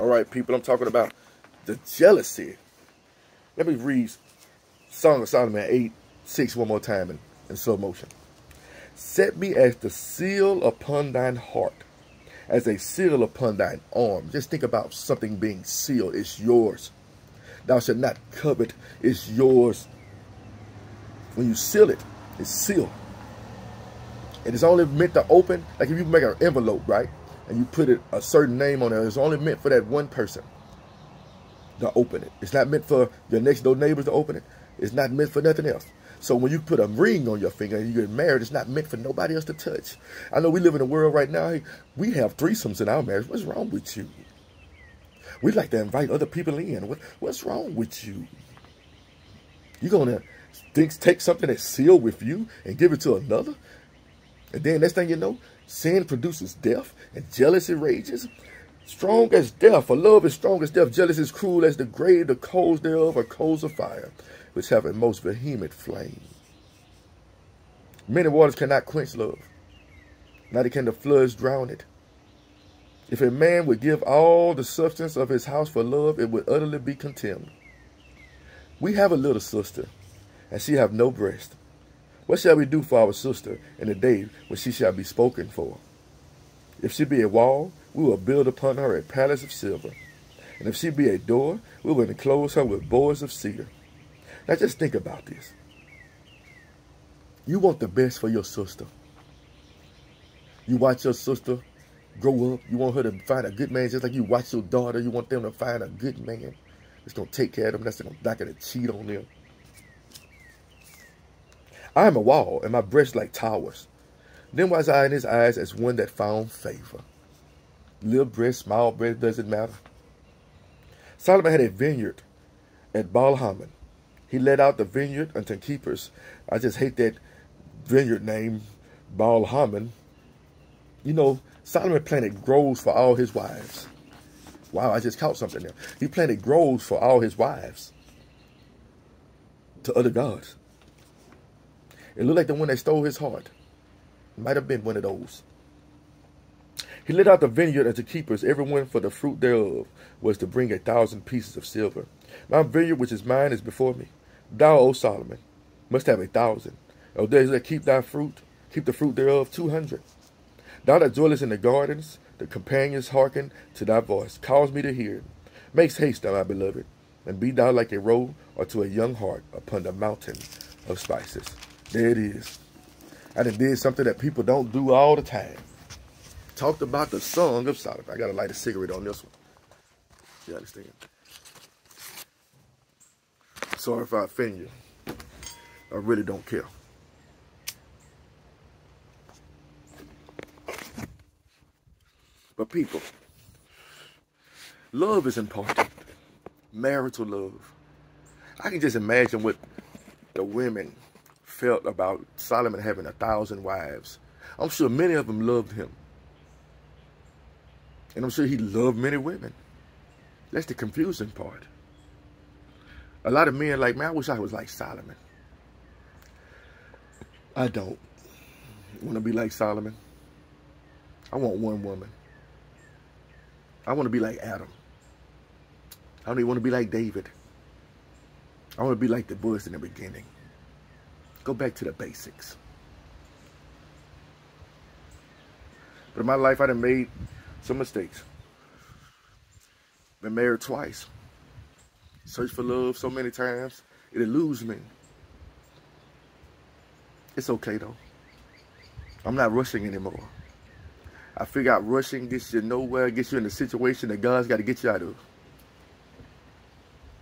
All right, people, I'm talking about the jealousy. Let me read Song of Solomon 8:6 one more time in slow motion. Set me as the seal upon thine heart, as a seal upon thine arm. Just think about something being sealed. It's yours. Thou shalt not covet. It's yours. When you seal it, it's sealed. And it's only meant to open, like if you make an envelope, right? And you put a certain name on it, it's only meant for that one person to open it. It's not meant for your next door neighbors to open it. It's not meant for nothing else. So when you put a ring on your finger and you get married, it's not meant for nobody else to touch. I know we live in a world right now, hey, we have threesomes in our marriage. What's wrong with you? We like to invite other people in. What's wrong with you? You're going to take something that's sealed with you and give it to another? And then next thing you know, sin produces death and jealousy rages. Strong as death, for love is strong as death. Jealousy is cruel as the grave. The coals thereof are coals of fire, which have a most vehement flame. Many waters cannot quench love, neither can the floods drown it. If a man would give all the substance of his house for love, it would utterly be contemned. We have a little sister, and she have no breast. What shall we do for our sister in the day when she shall be spoken for? If she be a wall, we will build upon her a palace of silver. And if she be a door, we will enclose her with boards of cedar. Now just think about this. You want the best for your sister. You watch your sister grow up. You want her to find a good man just like you watch your daughter. You want them to find a good man that's going to take care of them, that's not going to cheat on them. I am a wall, and my breasts like towers. Then was I in his eyes as one that found favor. Little breast, small breast, doesn't matter. Solomon had a vineyard at Baal-Hamon. He let out the vineyard unto keepers. I just hate that vineyard name, Baal-Hamon. You know, Solomon planted groves for all his wives. Wow, I just caught something there. He planted groves for all his wives to other gods. It looked like the one that stole his heart. Might have been one of those. He let out the vineyard unto keepers, everyone for the fruit thereof was to bring 1,000 pieces of silver. My vineyard which is mine is before me. Thou, O Solomon, must have 1,000. O they that keep thy fruit, keep the fruit thereof 200. Thou that dwellest in the gardens, the companions hearken to thy voice. Cause me to hear. Make haste, thou my beloved, and be thou like a roe or to a young hart upon the mountain of spices. There it is. I done did something that people don't do all the time. Talked about the Song of Solomon. I got to light a cigarette on this one. You understand? Sorry if I offend you. I really don't care. But people, love is important. Marital love. I can just imagine what the women felt about Solomon having 1,000 wives. I'm sure many of them loved him. And I'm sure he loved many women. That's the confusing part. A lot of men are like, man, I wish I was like Solomon. I don't want to be like Solomon. I want one woman. I want to be like Adam. I don't even want to be like David. I want to be like the boys in the beginning. Go back to the basics. But in my life, I done made some mistakes. Been married twice. Searched for love so many times, it eludes me. It's okay though. I'm not rushing anymore. I figure out rushing gets you nowhere, gets you in a situation that God's got to get you out of.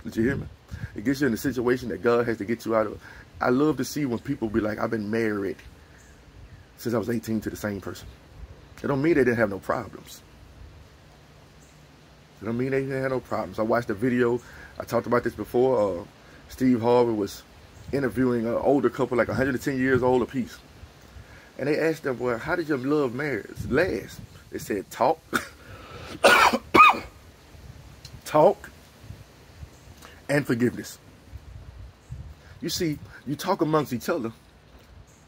Did you hear me? It gets you in a situation that God has to get you out of. I love to see when people be like, I've been married since I was 18 to the same person. It don't mean they didn't have no problems. It don't mean they didn't have no problems. I watched a video, I talked about this before, Steve Harvey was interviewing an older couple, like 110 years old apiece. And they asked them, well, how did your love marriage last? They said, talk. Talk and forgiveness. You see, you talk amongst each other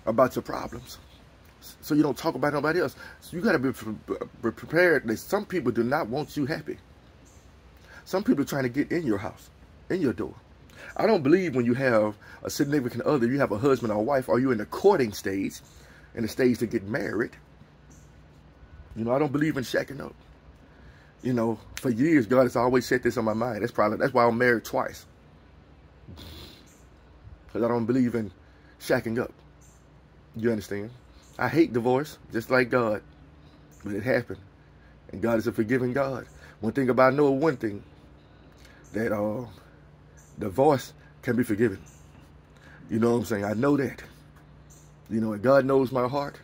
about your problems, so you don't talk about nobody else. So you got to be prepared that some people do not want you happy. Some people are trying to get in your house, in your door. I don't believe when you have a significant other, you have a husband or a wife, or you're in the courting stage, in the stage to get married. You know, I don't believe in shacking up. You know, for years, God has always set this on my mind. That's why I'm married twice. Because I don't believe in shacking up. You understand? I hate divorce, just like God. But it happened. And God is a forgiving God. One thing about I know one thing, that divorce can be forgiven. You know what I'm saying? I know that. You know, and God knows my heart.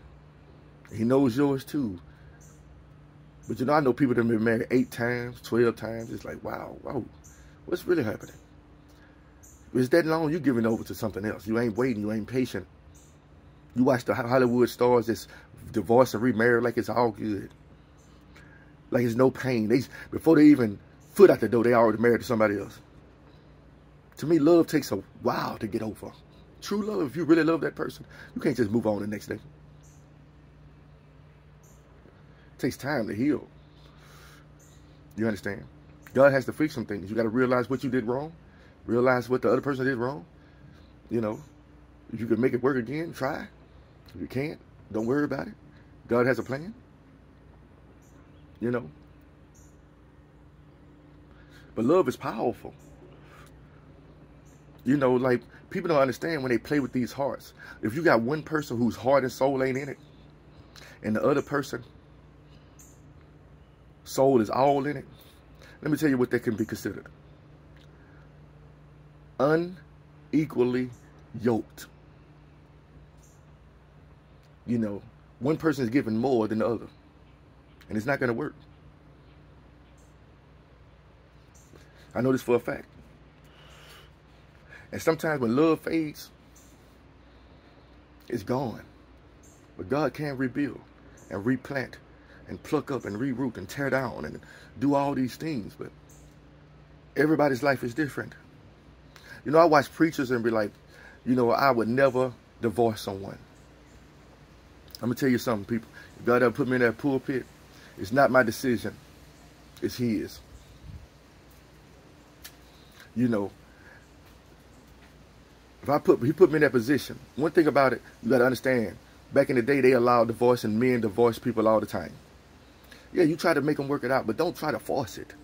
He knows yours too. But you know, I know people that have been married 8 times, 12 times. It's like, wow, what's really happening? It's that long, you're giving over to something else. You ain't waiting, you ain't patient. You watch the Hollywood stars that's divorced and remarried like it's all good. Like it's no pain. Before they even foot out the door, they already married to somebody else. To me, love takes a while to get over. True love, if you really love that person, you can't just move on the next day. It takes time to heal. You understand? God has to fix some things. You got to realize what you did wrong. Realize what the other person did wrong. You know, if you can make it work again, try. If you can't, don't worry about it. God has a plan. You know. But love is powerful. You know, like, people don't understand when they play with these hearts. If you got one person whose heart and soul ain't in it, and the other person, soul is all in it, let me tell you what that can be considered. Unequally yoked. You know, one person is giving more than the other. And it's not going to work. I know this for a fact. And sometimes when love fades, it's gone. But God can rebuild and replant and pluck up and reroot and tear down and do all these things. But everybody's life is different. You know, I watch preachers and be like, you know, I would never divorce someone. I'm going to tell you something, people. If God ever put me in that pulpit, it's not my decision. It's His. You know, if He put me in that position, one thing about it, you got to understand, back in the day, they allowed divorce, and men divorce people all the time. Yeah, you try to make them work it out, but don't try to force it.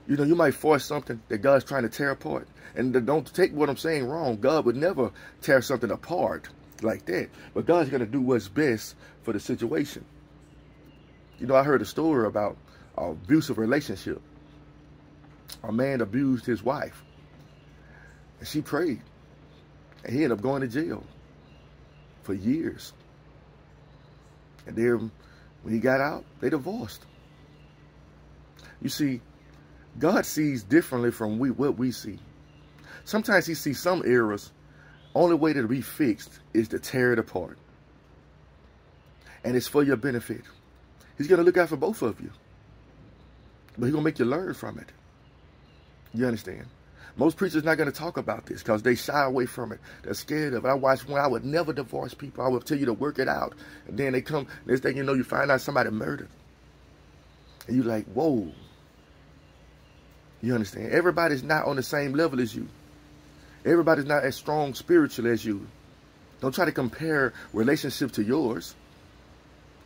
You know, you might force something that God's trying to tear apart. And don't take what I'm saying wrong. God would never tear something apart like that. But God's going to do what's best for the situation. You know, I heard a story about an abusive relationship. A man abused his wife. And she prayed. And he ended up going to jail for years. And then when he got out, they divorced. You see, God sees differently from what we see. Sometimes He sees some errors. Only way to be fixed is to tear it apart. And it's for your benefit. He's going to look out for both of you. But He's going to make you learn from it. You understand? Most preachers not going to talk about this because they shy away from it. They're scared of it. I watched one. I would never divorce people. I would tell you to work it out. And then they come, next thing you know, you find out somebody murdered. And you're like, whoa. You understand? Everybody's not on the same level as you. Everybody's not as strong spiritually as you. Don't try to compare relationships to yours.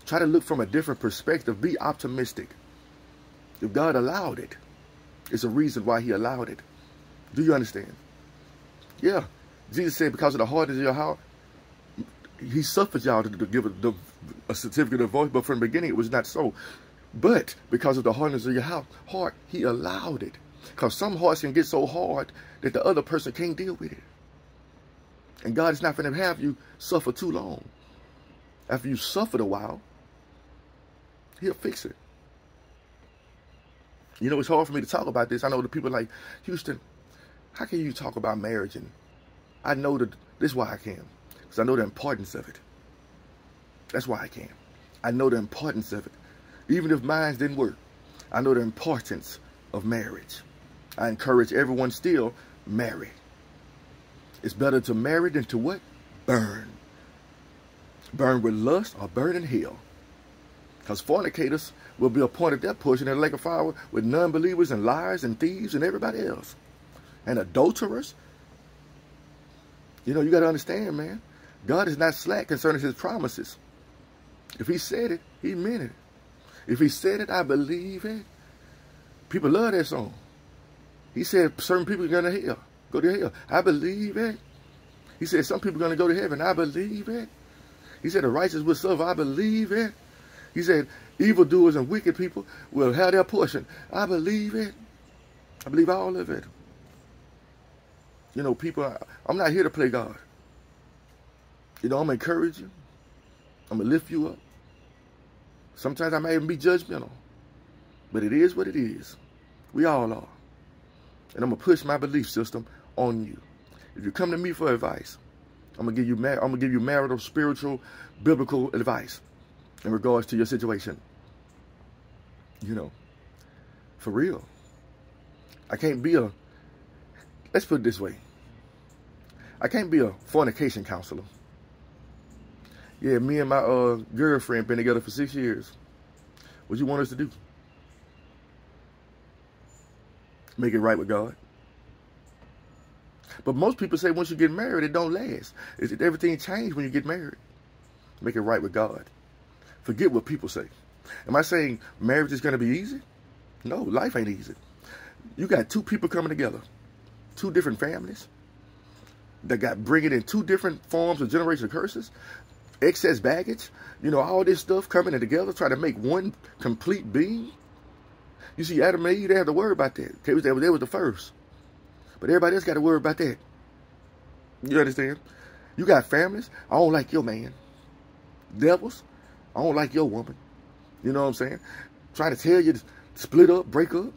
Try to look from a different perspective. Be optimistic. If God allowed it, it's a reason why He allowed it. Do you understand? Yeah. Jesus said because of the hardness of your heart, He suffered y'all to give a certificate of divorce, but from the beginning it was not so. But because of the hardness of your heart, He allowed it. Because some hearts can get so hard that the other person can't deal with it. And God is not going to have you suffer too long. After you suffered a while, He'll fix it. You know, it's hard for me to talk about this. I know the people like, Houston, how can you talk about marriage? And I know that this is why I can. Because I know the importance of it. That's why I can. I know the importance of it. Even if mine didn't work, I know the importance of marriage. I encourage everyone still, marry. It's better to marry than to what? Burn. Burn with lust or burn in hell. Because fornicators will be appointed their portion in the lake of fire with non-believers and liars and thieves and everybody else. And adulterers. You know, you got to understand, man. God is not slack concerning his promises. If he said it, he meant it. If he said it, I believe it. People love that song. He said certain people are going to hell. Go to hell. I believe it. He said some people are going to go to heaven. I believe it. He said the righteous will suffer. I believe it. He said evildoers and wicked people will have their portion. I believe it. I believe all of it. You know, people, I'm not here to play God. You know, I'm going to encourage you. I'm going to lift you up. Sometimes I may even be judgmental. But it is what it is. We all are. And I'm going to push my belief system on you. If you come to me for advice, I'm going to give you marital, spiritual, biblical advice in regards to your situation. You know, for real. I can't be let's put it this way. I can't be a fornication counselor. Yeah, me and my girlfriend been together for 6 years. What you want us to do? Make it right with God. But most people say once you get married, it don't last. Everything changed when you get married. Make it right with God. Forget what people say. Am I saying marriage is going to be easy? No, life ain't easy. You got two people coming together, two different families that got bringing in two different forms of generational curses, excess baggage, you know, all this stuff coming in together, trying to make one complete being. You see, Adam and Eve, they had to worry about that. They was the first. But everybody else got to worry about that. You understand? You got families. I don't like your man. Devils. I don't like your woman. You know what I'm saying? Trying to tell you to split up, break up.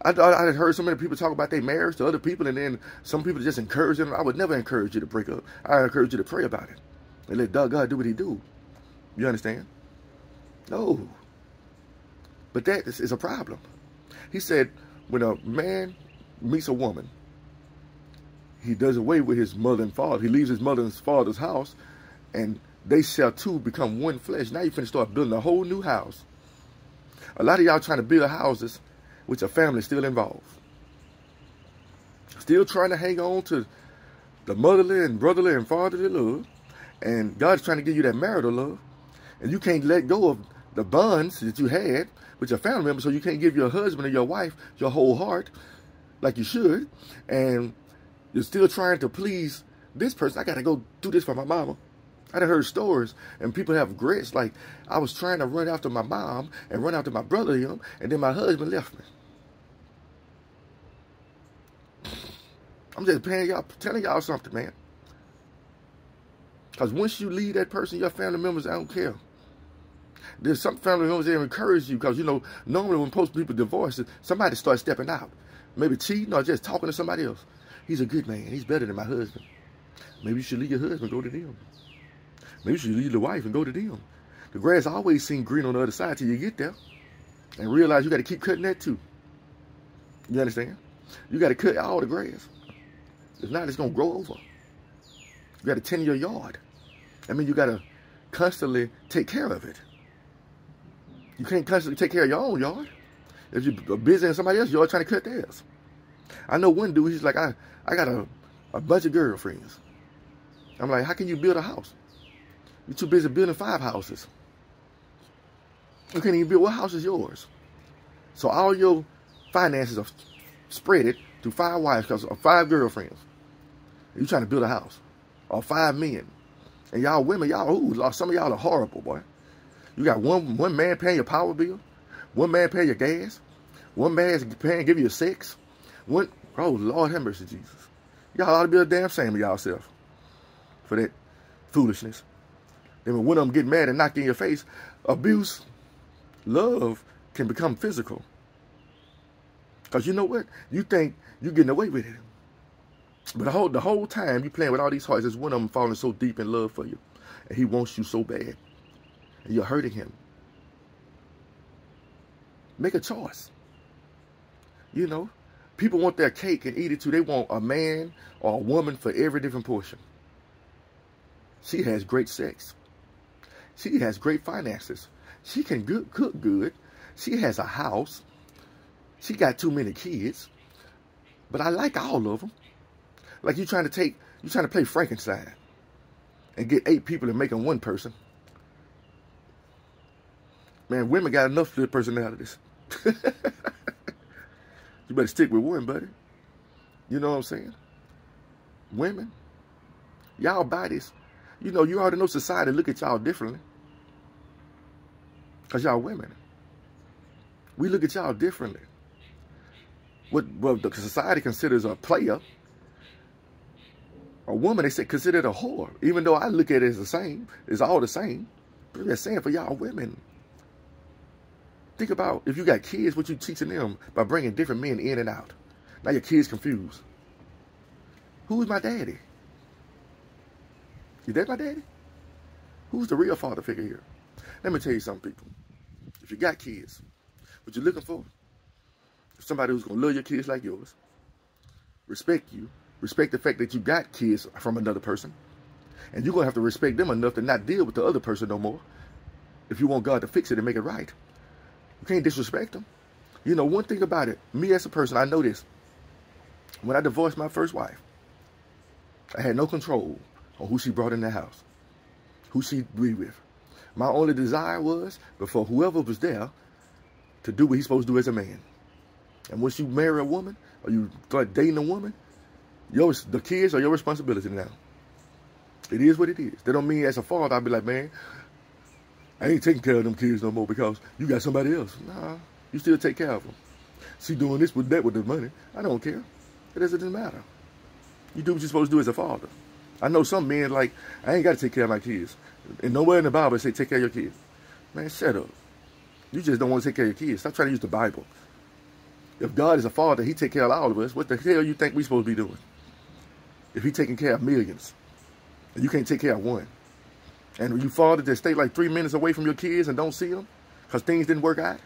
I heard so many people talk about their marriage to other people, and then some people just encourage them. I would never encourage you to break up. I encourage you to pray about it. And let God do what he do. You understand? No. But that is a problem. He said when a man meets a woman, he does away with his mother and father. He leaves his mother and father's house, and they shall two become one flesh. Now you finna start building a whole new house. A lot of y'all trying to build houses with your family still involved. Still trying to hang on to the motherly and brotherly and fatherly love. And God's trying to give you that marital love. And you can't let go of the bonds that you had with your family members, so you can't give your husband or your wife your whole heart like you should. And you're still trying to please this person. I got to go do this for my mama. I done heard stories, and people have regrets. Like, I was trying to run after my mom and run after my brother, and then my husband left me. I'm just telling y'all something, man. Because once you leave that person, your family members, I don't care. There's some family members that encourage you because, you know, normally when most people divorce, somebody starts stepping out. Maybe cheating or just talking to somebody else. He's a good man. He's better than my husband. Maybe you should leave your husband and go to them. Maybe you should leave the wife and go to them. The grass always seems green on the other side till you get there. And realize you got to keep cutting that too. You understand? You got to cut all the grass. If not, it's going to grow over. You got to tend your yard. I mean, you got to constantly take care of it. You can't constantly take care of your own yard. If you're busy in somebody else's yard trying to cut theirs. I know one dude, he's like, I got a bunch of girlfriends. I'm like, how can you build a house? You're too busy building 5 houses. You can't even build, what house is yours? So all your finances are spread it to 5 wives because of 5 girlfriends. You're trying to build a house. Or 5 men. And y'all women, some of y'all are horrible, boy. You got one man paying your power bill. One man paying your gas. One man's paying, give you sex. Oh, Lord have mercy, Jesus. Y'all ought to be a damn shame of y'allself for that foolishness. Then when one of them get mad and knock in your face, abuse, love can become physical. Because you know what? You think you're getting away with it. But the whole time you playing with all these hearts, there's one of them falling so deep in love for you. And he wants you so bad. And you're hurting him. Make a choice. You know, people want their cake and eat it too. They want a man or a woman for every different portion. She has great sex. She has great finances. She can cook good. She has a house. She got too many kids. But I like all of them. Like you trying to play Frankenstein and get 8 people and make them one person. Man, women got enough split personalities. You better stick with one, buddy. You know what I'm saying? Women, y'all bodies. You know, you already know society look at y'all differently. Because y'all women. We look at y'all differently. What the society considers a player, a woman, they say considered a whore. Even though I look at it as the same, it's all the same. But I'm just saying for y'all women. Think about if you got kids, what you teaching them by bringing different men in and out. Now your kids confused. Who's my daddy? Is that my daddy? Who's the real father figure here? Let me tell you something, people. If you got kids, what you're looking for, somebody who's going to love your kids like yours, respect you, respect the fact that you got kids from another person, and you're going to have to respect them enough to not deal with the other person no more if you want God to fix it and make it right. You can't disrespect them. You know, one thing about it, me as a person, I know this. When I divorced my first wife, I had no control on who she brought in the house, who she'd be with. My only desire was, before whoever was there, to do what he's supposed to do as a man. And once you marry a woman, or you start dating a woman, the kids are your responsibility now. It is what it is. That don't mean as a father, I'll be like, man, I ain't taking care of them kids no more because you got somebody else. Nah, you still take care of them. She doing this with that with the money. I don't care. It doesn't matter. You do what you're supposed to do as a father. I know some men like, I ain't got to take care of my kids. And nowhere in the Bible say take care of your kids. Man, shut up. You just don't want to take care of your kids. Stop trying to use the Bible. If God is a father, he take care of all of us. What the hell you think we supposed to be doing? If he taking care of millions, and you can't take care of one. And you father that stay like 3 minutes away from your kids and don't see them because things didn't work out,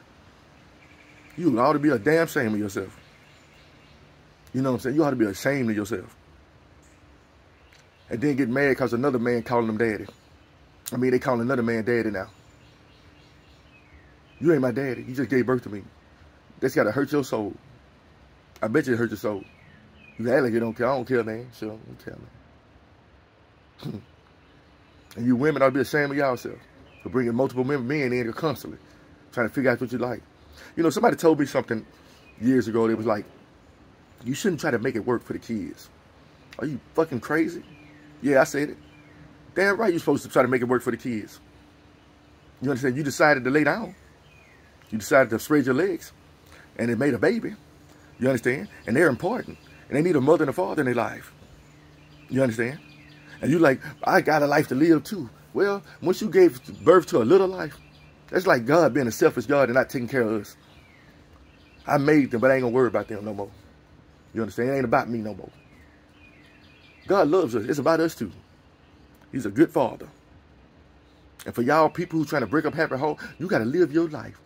you ought to be a damn shame of yourself. You know what I'm saying? You ought to be ashamed of yourself. And then get mad because another man calling them daddy. I mean, they calling another man daddy now. You ain't my daddy. You just gave birth to me. That's got to hurt your soul. I bet you it hurt your soul. You act like you don't care. I don't care, man. Sure, I don't care, man. And you women ought to be ashamed of yourself for bringing multiple men in constantly, trying to figure out what you like. You know, somebody told me something years ago. They was like, you shouldn't try to make it work for the kids. Are you fucking crazy? Yeah, I said it. Damn right you're supposed to try to make it work for the kids. You understand? You decided to lay down. You decided to spread your legs. And it made a baby. You understand? And they're important. And they need a mother and a father in their life. You understand? And you like, I got a life to live too. Well, once you gave birth to a little life, that's like God being a selfish God and not taking care of us. I made them, but I ain't going to worry about them no more. You understand? It ain't about me no more. God loves us. It's about us too. He's a good father. And for y'all people who trying to break up happy home, you got to live your life.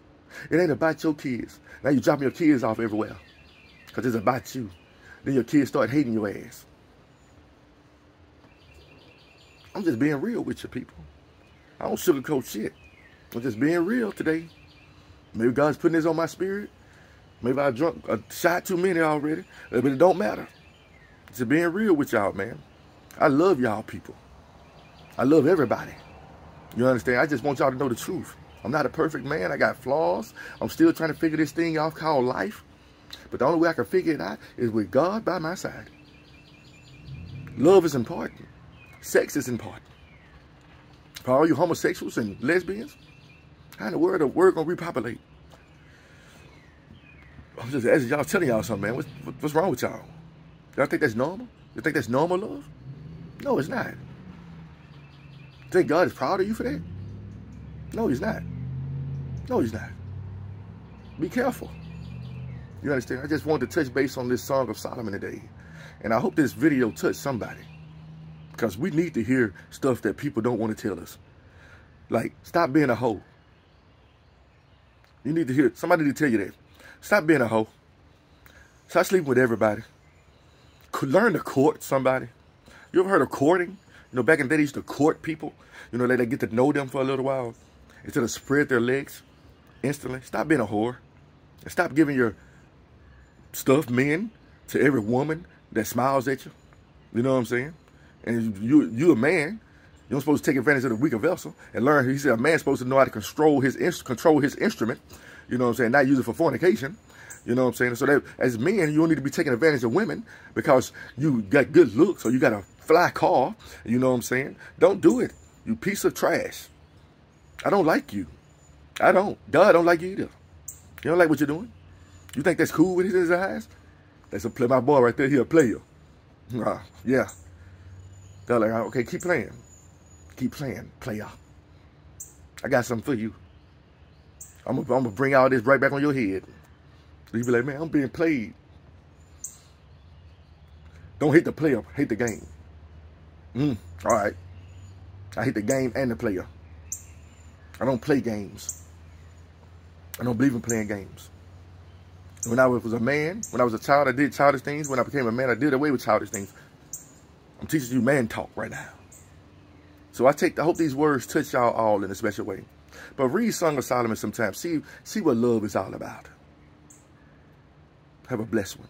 It ain't about your kids. Now you dropping your kids off everywhere because it's about you. Then your kids start hating your ass. I'm just being real with you people. I don't sugarcoat shit. I'm just being real today. Maybe God's putting this on my spirit. Maybe I drunk a shot too many already. But it don't matter. Just being real with y'all, man. I love y'all people. I love everybody. You understand? I just want y'all to know the truth. I'm not a perfect man. I got flaws. I'm still trying to figure this thing out called life. But the only way I can figure it out is with God by my side. Love is important. Sex is important. For all you homosexuals and lesbians, how in the world the word gonna repopulate? I'm just asking y'all, telling y'all something, man. What's wrong with y'all? Y'all think that's normal? You think that's normal love? No, it's not. You think God is proud of you for that? No, he's not. No, he's not. Be careful. You understand? I just wanted to touch base on this Song of Solomon today. And I hope this video touched somebody. Because we need to hear stuff that people don't want to tell us. Like, stop being a hoe. You need to hear, somebody need to tell you that. Stop being a hoe. Stop sleeping with everybody. Learn to court somebody. You ever heard of courting? You know, back in the day, they used to court people. You know, they get to know them for a little while. Instead of spread their legs. instantly. Stop being a whore. And stop giving your stuffed men to every woman that smiles at you. You know what I'm saying? And you a man. You're supposed to take advantage of the weaker vessel and learn. He said a man's supposed to know how to control his instrument. You know what I'm saying? Not use it for fornication. You know what I'm saying? So that as men, you don't need to be taking advantage of women because you got good looks or you got a fly car. You know what I'm saying? Don't do it. You piece of trash. I don't like you. I don't. God don't like you either. You don't like what you're doing? You think that's cool with his eyes? That's a play. My boy right there, he a player. Yeah. They're like, okay, keep playing. Keep playing, player. I got something for you. I'm gonna bring all this right back on your head. You be like, man, I'm being played. Don't hate the player, hate the game. All right. I hate the game and the player. I don't play games. I don't believe in playing games. When I was a man, when I was a child, I did childish things. When I became a man, I did away with childish things. I'm teaching you man talk right now. So I hope these words touch y'all all in a special way. But read Song of Solomon sometime. See what love is all about. Have a blessed one.